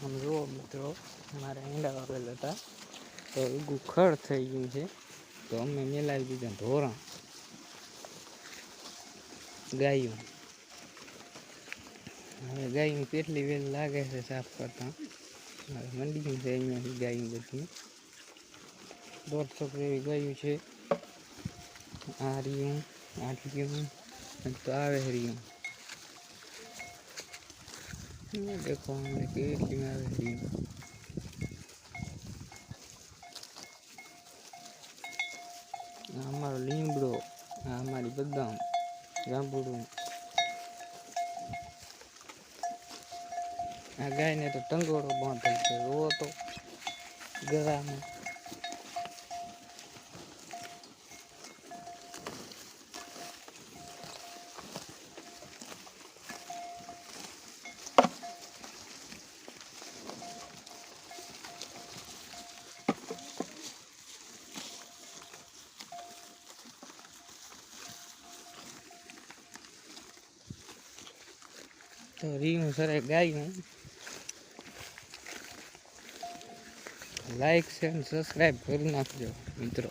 આમ જુઓ મિત્રો, મારે ઈંડા વાવેલા હતા તો ગુખડ થઈ ગયું છે, તો અમે મેલાવી દીધા ઢોરણ ગાયું. હવે ગાયું કેટલી વેલ લાગે છે સાફ કરતા. હવે મંડી છે અહીંયાથી ગાયું બધી 150 જેવી ગાયું છે. આ રહ્યું, આ રહ્યું, તો આવે રહ્યું. देखो हमने કેટલી આવે રહ્યું. આ અમારો લીમડો, આ અમારી બદામ, જાંબુડું. આ ગાયને તો ટંગોળો બાંધેલ છે, જોવો તો ગળામાં. તો રીંગણ સરે ગાયું. લાઈક શેર સબસ્ક્રાઈબ કરી નાખજો મિત્રો.